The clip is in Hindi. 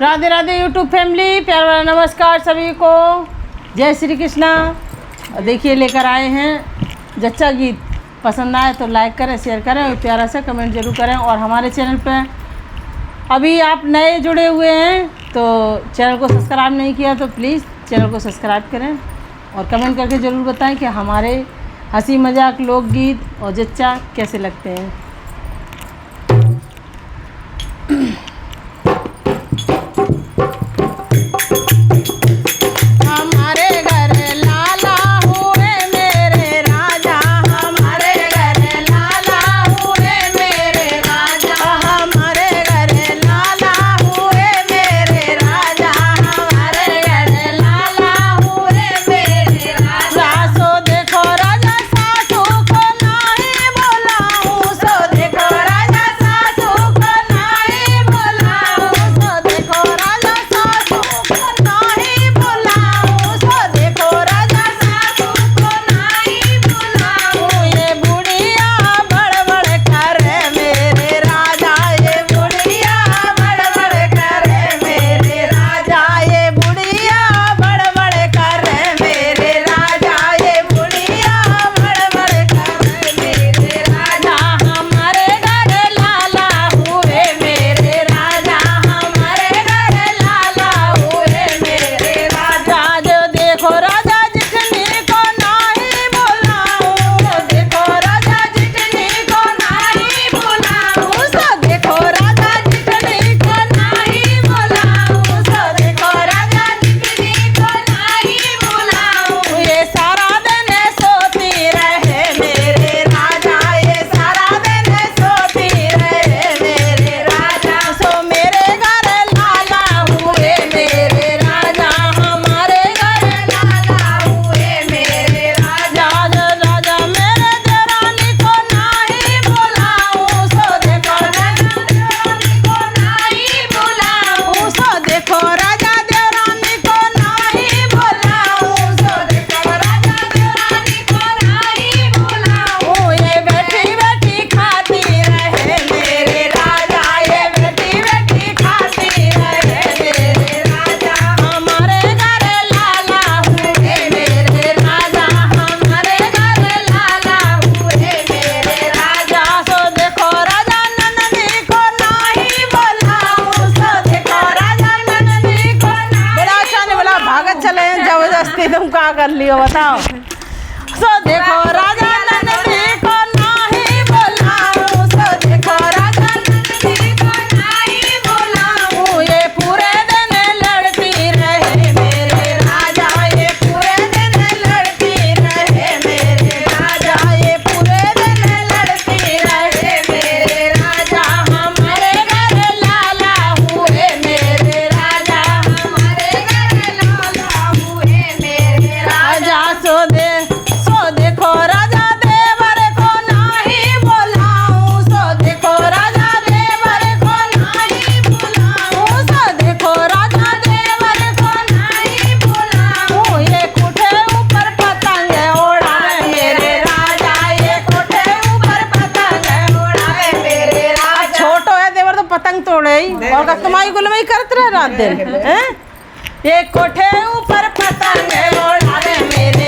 राधे राधे यूट्यूब फैमिली, प्यार वाला नमस्कार सभी को, जय श्री कृष्णा। देखिए लेकर आए हैं जच्चा गीत। पसंद आए तो लाइक करें, शेयर करें और प्यारा सा कमेंट जरूर करें। और हमारे चैनल पे अभी आप नए जुड़े हुए हैं तो चैनल को सब्सक्राइब नहीं किया तो प्लीज़ चैनल को सब्सक्राइब करें और कमेंट करके ज़रूर बताएं कि हमारे हंसी मजाक लोकगीत और जच्चा कैसे लगते हैं। तुम क्या कर लियो बताओ। सो देखो राजा नंदी को नहीं बोलाऊं, सो देखो राजा नंदी को नहीं बोलाऊं। ये पूरे दिन लड़ती रहे मेरे राजा, ये पूरे दिन लड़ती रहे मेरे राजा, ये पूरे दिन लड़ती रहे मेरे राजा। हमारे घर लाला हुए मेरे राजा, हमारे घर लाला हुए मेरे राजा। सो देखो राजा देवर को नहीं बोलाऊं, सो देखो राजा देवर को नहीं बोलाऊं, सो देखो राजा देवर को नहीं बोलाऊं। ये कोठे ऊपर पतंग उड़ावे मेरे राजा, ये कोठे ऊपर पतंग उड़ावे मेरे राजा। छोटो है देवर तो पतंग तोड़े ही और कमाई गुलमाई करते रहे रात दिन। ये कोठे ऊपर पतंग उड़ावे मेरे